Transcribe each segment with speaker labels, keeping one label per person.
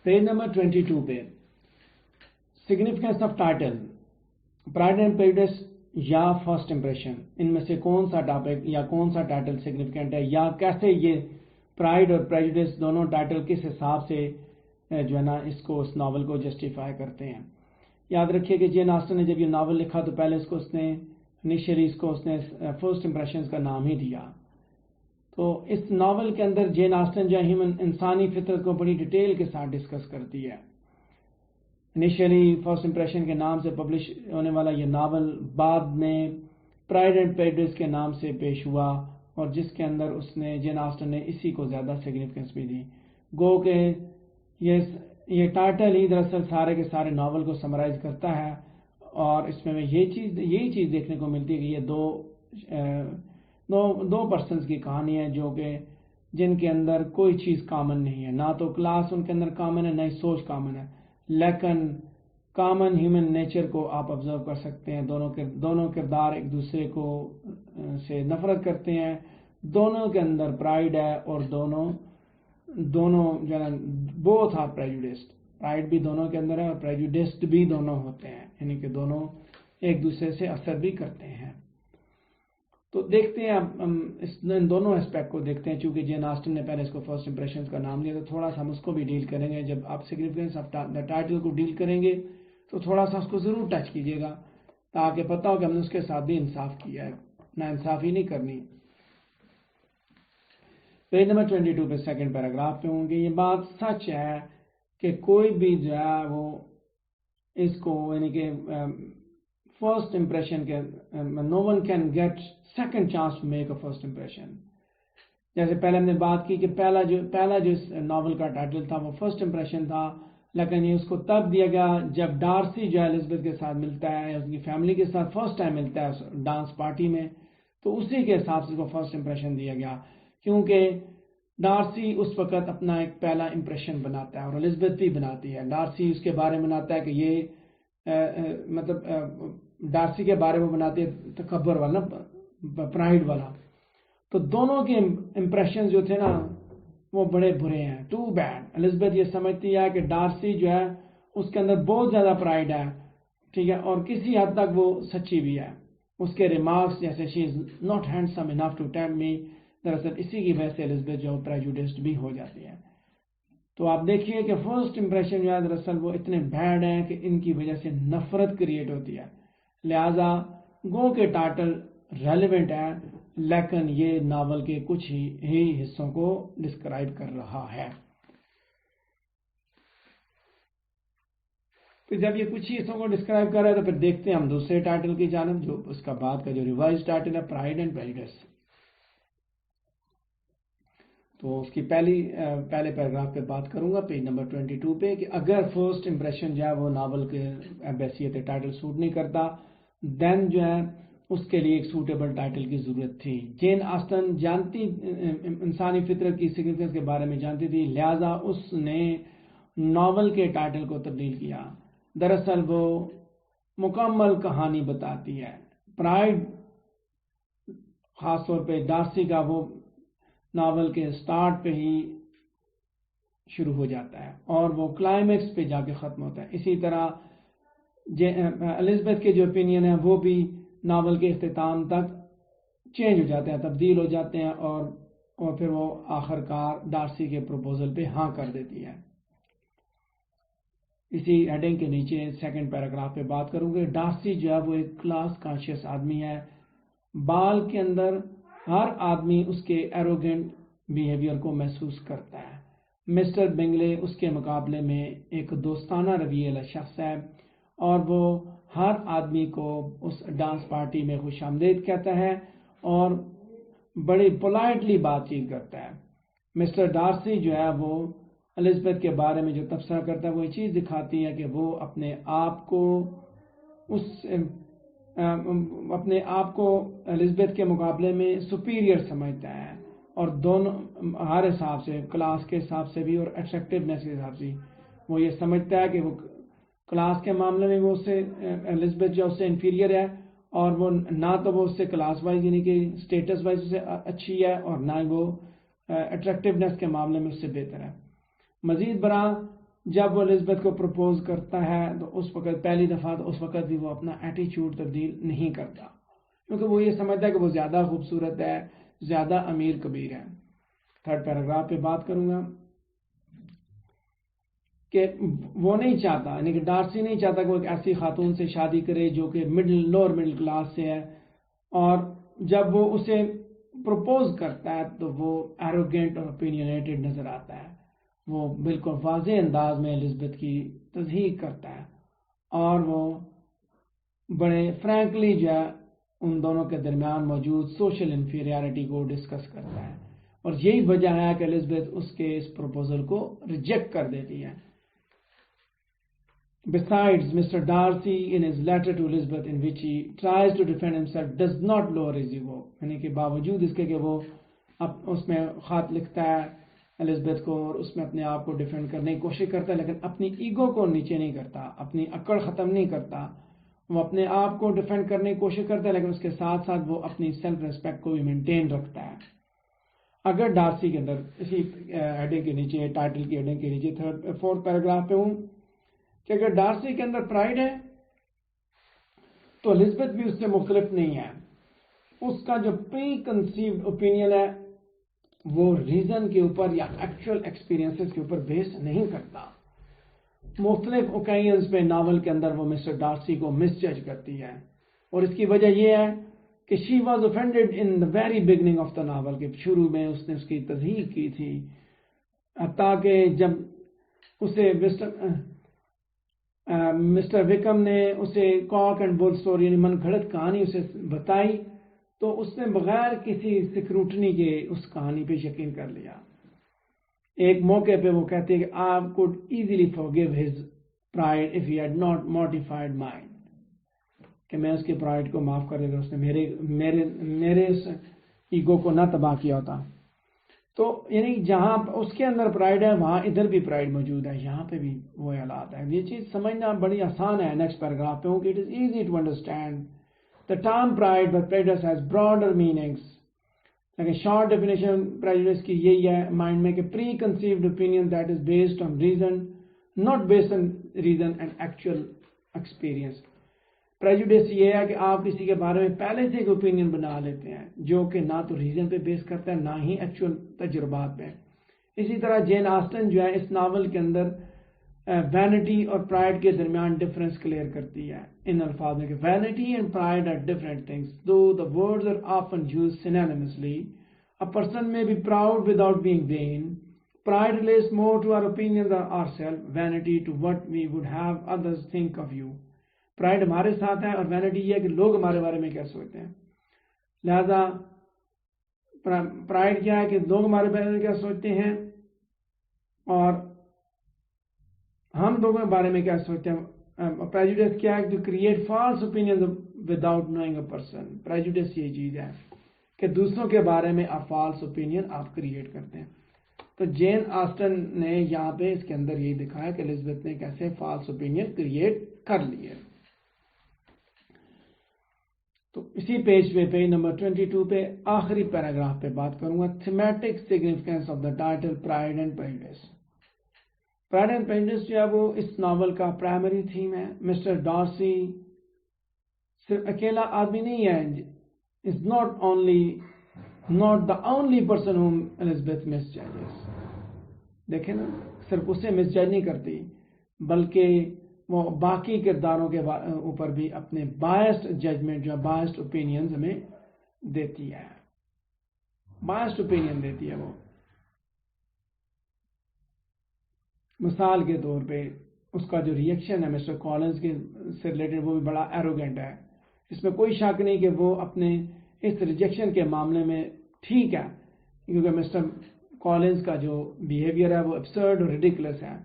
Speaker 1: Page number 22 پہ significance of title, Pride and prejudice یا first impression, ان میں سے کون سا ٹاپک یا کون سا ٹائٹل سگنیفیکینٹ ہے، یا کیسے یہ پرائڈ اور پریجوڈس دونوں ٹائٹل کس حساب سے جو ہے نا اس ناول کو جسٹیفائی کرتے ہیں۔ یاد رکھیے کہ جین آسٹن نے جب یہ ناول لکھا تو پہلے اس نے فرسٹ امپریشنز کا نام ہی دیا۔ تو اس ناول کے اندر جین آسٹن جو انسانی فطرت کو بڑی ڈیٹیل کے ساتھ ڈسکس کرتی ہے۔ انیشیلی فرسٹ امپریشن کے نام سے پبلش ہونے والا یہ ناول بعد میں پرائڈ اینڈ پریجوڈس کے نام سے پیش ہوا، اور جس کے اندر جین آسٹن نے اسی کو زیادہ سگنیفیکینس بھی دی۔ گو کہ یہ ٹائٹل ہی دراصل سارے کے سارے ناول کو سمرائز کرتا ہے، اور اس میں یہی چیز دیکھنے کو ملتی ہے کہ یہ دو پرسنز کی کہانی ہے جن کے اندر کوئی چیز کامن نہیں ہے، نہ تو کلاس ان کے اندر کامن ہے، نہ ہی سوچ کامن ہے، لیکن کامن ہیومن نیچر کو آپ آبزرو کر سکتے ہیں۔ دونوں کردار ایک دوسرے کو سے نفرت کرتے ہیں، دونوں کے اندر پرائڈ ہے، اور دونوں جو ہے بوتھ آر پریجوڈسڈ، پرائڈ بھی دونوں کے اندر ہے اور پریجوڈسڈ بھی دونوں ہوتے ہیں، یعنی کہ دونوں ایک دوسرے سے اثر بھی کرتے ہیں۔ تو دیکھتے ہیں اب ان دونوں اسپیکٹ کو دیکھتے ہیں، چونکہ جین آسٹن نے پہلے اس کو فرسٹ امپریشنز کا نام دیا، تو تھوڑا سا ہم اس کو بھی ڈیل کریں گے۔ جب آپ سگنیفیکینس آف دا ٹائٹل کو ڈیل کریں گے تو تھوڑا سا اس کو ضرور ٹچ کیجیے گا، تاکہ پتہ ہو کہ ہم نے اس کے ساتھ بھی انصاف کیا ہے، نا انصافی نہیں کرنی۔ پیج نمبر 22 پہ سیکنڈ پیراگراف پہ ہوں گے، یہ بات سچ ہے کہ کوئی بھی جو ہے وہ اس کو یعنی کہ فرسٹ امپریشن کے no one can get second chance to make a first impression. جیسے پہلے ہم نے بات کی کہ پہلا جو اس ناول کا ٹائٹل تھا وہ فرسٹ امپریشن تھا، لیکن یہ اس کو تب دیا گیا جب ڈارسی جو ہے الزبتھ کے ساتھ ملتا ہے، اس کی فیملی کے ساتھ فرسٹ ٹائم ملتا ہے ڈانس پارٹی میں، تو اسی کے حساب سے اس کو فرسٹ امپریشن دیا گیا، کیونکہ ڈارسی اس وقت اپنا ایک پہلا امپریشن بناتا ہے اور الزبتھ بھی بناتی ہے۔ ڈارسی اس کے بارے میں بناتا ہے کہ یہ ڈارسی کے بارے میں بناتی ہے تکبر والا، پرائڈ والا، تو دونوں کے امپریشن جو تھے نا وہ بڑے برے ہیں، ٹو بیڈ۔ الزبتھ یہ سمجھتی ہے کہ ڈارسی جو ہے اس کے اندر بہت زیادہ پرائڈ ہے، ٹھیک ہے، اور کسی حد تک وہ سچی بھی ہے۔ اس کے ریمارکس جیسے she is not handsome enough to tell me, دراصل اسی کی وجہ سے الزبتھ جو پریجوڈسڈ بھی ہو جاتی ہے۔ تو آپ دیکھیے کہ فرسٹ امپریشن جو ہے دراصل وہ اتنے بیڈ ہیں کہ ان کی وجہ سے نفرت کریٹ ہوتی ہے، لہذا گو کے ٹائٹل ریلیونٹ ہے، لیکن یہ ناول کے کچھ ہی حصوں کو ڈسکرائب کر رہا ہے۔ تو جب یہ کچھ ہی حصوں کو ڈسکرائب کر رہا ہے تو پھر دیکھتے ہیں ہم دوسرے ٹائٹل کی جانب، جو اس کا بعد کا جو ریوائز ٹائٹل ہے پرائڈ اینڈ پریجوڈس۔ تو اس کی پہلے پیراگراف پہ بات کروں گا، پیج نمبر 22 پہ، کہ اگر فرسٹ امپریشن جو ہے وہ ناول کے بحیثیت ٹائٹل سوٹ نہیں کرتا، دین جو ہے اس کے لیے ایک سوٹیبل ٹائٹل کی ضرورت تھی۔ جین آسٹن جانتی انسانی فطرت کی سگنیفیکینس کے بارے میں جانتی تھی، لہذا اس نے ناول کے ٹائٹل کو تبدیل کیا۔ دراصل وہ مکمل کہانی بتاتی ہے۔ پرائڈ خاص طور پہ ڈارسی کا وہ ناول کے سٹارٹ پہ ہی شروع ہو جاتا ہے اور وہ کلائمیکس پہ جا کے ختم ہوتا ہے۔ اسی طرح الزبتھ کے جو اوپینین ہیں وہ بھی ناول کے اختتام تک چینج ہو جاتے ہیں، تبدیل ہو جاتے ہیں، اور پھر وہ آخر کار ڈارسی کے پروپوزل پہ ہاں کر دیتی ہے۔ اسی ہیڈنگ کے نیچے سیکنڈ پیراگراف پہ بات کروں گے، ڈارسی جو ہے وہ ایک کلاس کانشیس آدمی ہے۔ بال کے اندر ہر آدمی اس کے ایروگنٹ بیہیویئر کو محسوس کرتا ہے۔ مسٹر بنگلے اس کے مقابلے میں ایک دوستانہ رویے والا شخص ہے، اور وہ ہر آدمی کو اس ڈانس پارٹی میں خوش آمدید کہتا ہے اور بڑی پولائٹلی بات چیت کرتا ہے۔ مسٹر ڈارسی جو ہے وہ الزبتھ کے بارے میں جو تبصرہ کرتا ہے وہ یہ چیز دکھاتی ہے کہ وہ اپنے آپ کو الزبتھ کے مقابلے میں سپیریئر سمجھتا ہے، اور دونوں ہر حساب سے، کلاس کے حساب سے بھی اور اٹریکٹیونیس کے حساب سے وہ یہ سمجھتا ہے کہ وہ کلاس کے معاملے میں وہ اس سے الزبتھ جو اس سے انفیریئر ہے، اور وہ نہ تو وہ اس سے کلاس وائز یعنی کہ اسٹیٹس وائز اس سے اچھی ہے، اور نہ ہی وہ اٹریکٹیونیس کے معاملے میں اس سے بہتر ہے۔ مزید برآں جب وہ الزبتھ کو پروپوز کرتا ہے تو اس وقت پہلی دفعہ تو اس وقت بھی وہ اپنا ایٹیچیوڈ تبدیل نہیں کرتا، کیونکہ وہ یہ سمجھتا ہے کہ وہ زیادہ خوبصورت ہے، زیادہ امیر کبیر ہے۔ تھرڈ پیراگراف پہ بات کروں گا کہ وہ نہیں چاہتا، یعنی کہ ڈارسی نہیں چاہتا کہ وہ ایک ایسی خاتون سے شادی کرے جو کہ لوور مڈل کلاس سے ہے، اور جب وہ اسے پروپوز کرتا ہے تو وہ ایروگینٹ اور اوپینینیٹڈ نظر آتا ہے، وہ بالکل واضح انداز میں الزبتھ کی تصدیق کرتا ہے، اور وہ بڑے فرینکلی جو ہے ان دونوں کے درمیان موجود سوشل انفیریارٹی کو ڈسکس کرتا ہے، اور یہی وجہ ہے کہ الزبتھ اس کے اس پروپوزل کو ریجیکٹ کر دیتی ہے۔ Besides, Mr. Darcy, in his letter to Elizabeth, in which he tries to defend himself, does not lower his ego. یعنی کہ باوجود اس کے کہ وہ اس میں خط لکھتا ہے الزبتھ کو اور اس میں اپنے آپ کو ڈیفینڈ کرنے کی کوشش کرتا ہے، لیکن اپنی ایگو کو نیچے نہیں کرتا، اپنی اکڑ ختم نہیں کرتا، وہ اپنے آپ کو ڈیفینڈ کرنے کی کوشش کرتا ہے، لیکن اس کے ساتھ ساتھ وہ اپنی سیلف ریسپیکٹ کو بھی مینٹین رکھتا ہے۔ اگر ڈارسی کے اندر اسی ہیڈنگ کے نیچے، ٹائٹل کی ہیڈنگ کے نیچے فورتھ پیراگراف پہ ہوں کہ اگر ڈارسی کے اندر پرائڈ ہے تو الزبتھ بھی اس سے مختلف نہیں ہے۔ اس کا جو پری کنسیوڈ اوپینین ہے وہ ریزن کے اوپر یا ایکچوئل ایکسپیرینسز کے اوپر بیس نہیں کرتا۔ مختلف اوکیزنز پہ ناول کے اندر وہ مسٹر ڈارسی کو مس جج کرتی ہے، اور اس کی وجہ یہ ہے کہ she was offended in the very beginning of the novel, کہ شروع میں اس نے اس کی تصدیق کی تھی، حتیٰ کہ جب اسے مسٹر وکم نے اسے کاک اینڈ بول سٹوری یعنی من گھڑت کہانی اسے بتائی تو اس نے بغیر کسی سکروٹنی کے اس کہانی پہ یقین کر لیا۔ ایک موقع پہ وہ کہتے ہیں کہ آپ could easily forgive his pride if he had not mortified mine، کہ میں اس کے پرائڈ کو معاف کر دیتا، اس نے میرے اس ایگو کو نہ تباہ کیا ہوتا۔ تو یعنی جہاں اس کے اندر پرائڈ ہے وہاں ادھر بھی پرائڈ موجود ہے، یہاں پہ بھی وہ حالات ہے۔ یہ چیز سمجھنا بڑی آسان ہے۔ نیکسٹ پیراگراف پہ ہوں کہ it is easy to understand the term pride but prejudice has broader meanings۔ لیکن شارٹ ڈیفینیشن prejudice کی یہی ہے مائنڈ میں کہ preconceived opinion that is based on reason not based on reason and actual experience۔ prejudice یہ ہے کہ آپ کسی کے بارے میں پہلے سے ایک اوپینین بنا لیتے ہیں جو کہ نہ تو ریزن پہ بیس کرتا ہے نہ ہی ایکچوئل تجربات پہ۔ اسی طرح جین آسٹن جو ہے اس ناول کے اندر وینٹی اور پرائڈ کے درمیان ڈفرنس کلیئر کرتی ہے ان الفاظ میں کہ vanity and pride are different things though the words are often used synonymously. A person may be proud without being vain. Pride relates more to our opinions of ourselves, vanity to what we would have others think of you۔ Pride ہمارے ساتھ ہے اور vanity یہ ہے کہ لوگ ہمارے بارے میں کیا سوچتے ہیں۔ لہذا پرائڈ کیا ہے کہ لوگ ہمارے بارے میں کیا سوچتے ہیں اور ہم لوگوں کے بارے میں کیا سوچتے ہیں۔ پریجوڈس کیا ہے کہ create false opinions without knowing a person. Prejudice یہ چیز ہے کہ دوسروں کے بارے میں آپ فالس اوپینین آپ کریٹ کرتے ہیں۔ تو جین آسٹن نے یہاں پہ اس کے اندر یہی دکھایا کہ الزبتھ نے کیسے فالس اوپینین کریٹ کر لیے۔ تو اسی پیج پہ پیج نمبر 22 پہ آخری پیراگراف پہ بات کروں گا، thematic significance of the title Pride and Prejudice. Pride and Prejudice جو ہے وہ اس ناول کا پرائمری تھیم ہے۔ مسٹر ڈارسی صرف اکیلا آدمی نہیں ہے، از not the only person whom Elizabeth misjudges۔ دیکھیں نا، صرف اسے مس جج نہیں کرتی بلکہ وہ باقی کرداروں کے اوپر بھی اپنے بائسڈ ججمنٹ جو بائسڈ اوپینینز ہمیں دیتی ہے، بائسڈ اوپینین دیتی ہے وہ۔ مثال کے طور پہ اس کا جو ریئیکشن ہے مسٹر کالنز کے سے ریلیٹڈ وہ بھی بڑا ایروگینٹ ہے، اس میں کوئی شک نہیں کہ وہ اپنے اس ریجیکشن کے معاملے میں ٹھیک ہے، کیونکہ مسٹر کالنز کا جو بیہیویئر ہے وہ ابسرڈ اور ریڈیکولس ہے،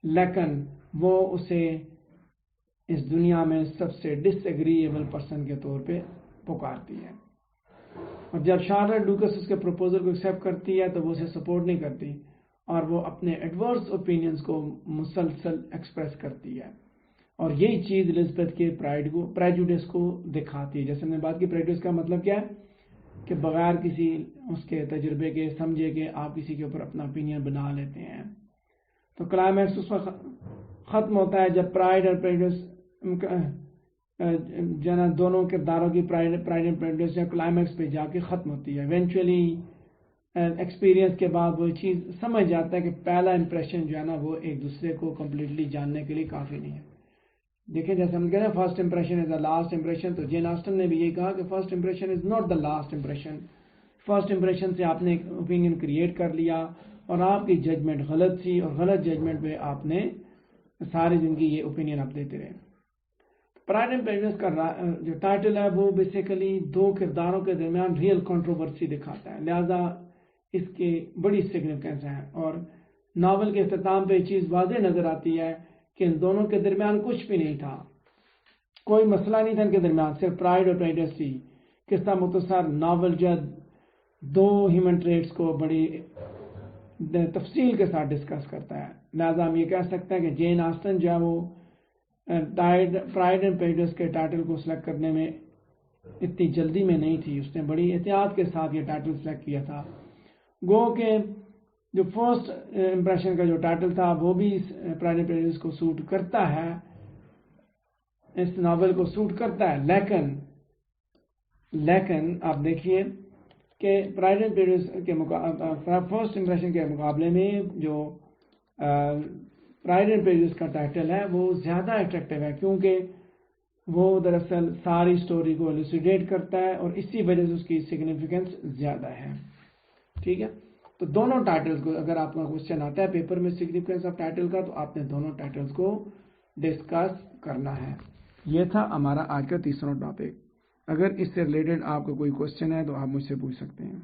Speaker 1: لیکن وہ اسے اس دنیا میں سب سے ڈس ایگریبل پرسن کے طور پہ پکارتی ہے، اور جب شارلٹ لوکس اس کے پروپوزل کو ایکسیپٹ کرتی ہے تو وہ اسے سپورٹ نہیں کرتی اور وہ اپنے ایڈورس اوپینینز کو مسلسل ایکسپریس کرتی ہے، اور یہی چیز الزبتھ کے پریجوڈس کو دکھاتی ہے۔ جیسے ہم نے بات کی، پریجوڈس کا مطلب کیا ہے کہ بغیر کسی اس کے تجربے کے سمجھے کہ آپ کسی کے اوپر اپنا اوپینین بنا لیتے ہیں۔ تو کلائمیکس اس وقت ختم ہوتا ہے جب پرائڈ اور پریجوڈس جو ہے نا دونوں کرداروں کی پرائڈ اینڈ پریجوڈس کلائمیکس پہ جا کے ختم ہوتی ہے. ایونچولی ایکسپیرینس کے بعد وہ چیز سمجھ جاتا ہے کہ پہلا امپریشن جو ہے نا وہ ایک دوسرے کو کمپلیٹلی جاننے کے لیے کافی نہیں ہے. دیکھیں جیسے ہم کہہ رہے ہیں first impression is the last impression, تو جین آسٹن نے بھی یہ کہا کہ first impression is not the last impression. First impression سے آپ نے ایک اوپینین کریٹ کر لیا اور آپ کی ججمنٹ غلط تھی, اور غلط ججمنٹ پہ آپ نے ساری زندگی یہ اوپینین آپ دیتے رہے. پرائڈ اینڈ پریجوڈس کا جو ٹائٹل ہے وہ بیسیکلی دو کرداروں کے درمیان ریئل کنٹروورسی دکھاتا ہے, لہذا اس کی بڑی سگنیفیکنس ہے. اور ناول کے اختتام پہ یہ چیز واضح نظر آتی ہے کہ ان دونوں کے درمیان کچھ بھی نہیں تھا, کوئی مسئلہ نہیں تھا ان کے درمیان, صرف پرائڈ اور پریجوڈس تھی. قصہ مختصر ناول جو دو ہیومن ٹریٹس کو بڑی تفصیل کے ساتھ ڈسکس کرتا ہے. لہذا ہم یہ کہہ سکتے ہیں کہ جین آسٹن جو ہے وہ پرائڈ اینڈ پریجوڈس کے ٹائٹل کو سلیکٹ کرنے میں اتنی جلدی میں نہیں تھی, اس نے بڑی احتیاط کے ساتھ یہ ٹائٹل سلیکٹ کیا تھا. گو کہ جو فرسٹ امپریشن کا جو ٹائٹل تھا وہ بھی پرائڈ اینڈ پریجوڈس کو سوٹ کرتا ہے, اس ناول کو سوٹ کرتا ہے, لیکن آپ دیکھیے کہ پرائڈ اینڈ پریجوڈس کے فرسٹ امپریشن کے مقابلے میں جو پرائڈ اینڈ پریجوڈس کا ٹائٹل ہے وہ زیادہ اٹریکٹیو ہے, کیونکہ وہ دراصل ساری سٹوری کو ایلوسیڈیٹ کرتا ہے اور اسی وجہ سے اس کی سگنیفیکنس زیادہ ہے. ٹھیک ہے, تو دونوں ٹائٹلز کو اگر آپ کا کوشچن آتا ہے پیپر میں سگنیفیکنس آف ٹائٹل کا, تو آپ نے دونوں ٹائٹلز کو ڈسکس کرنا ہے. یہ تھا ہمارا آج کا تیسرا ٹاپک. اگر اس سے ریلیٹڈ آپ کا کوئی کوشچن ہے تو آپ مجھ سے پوچھ سکتے ہیں.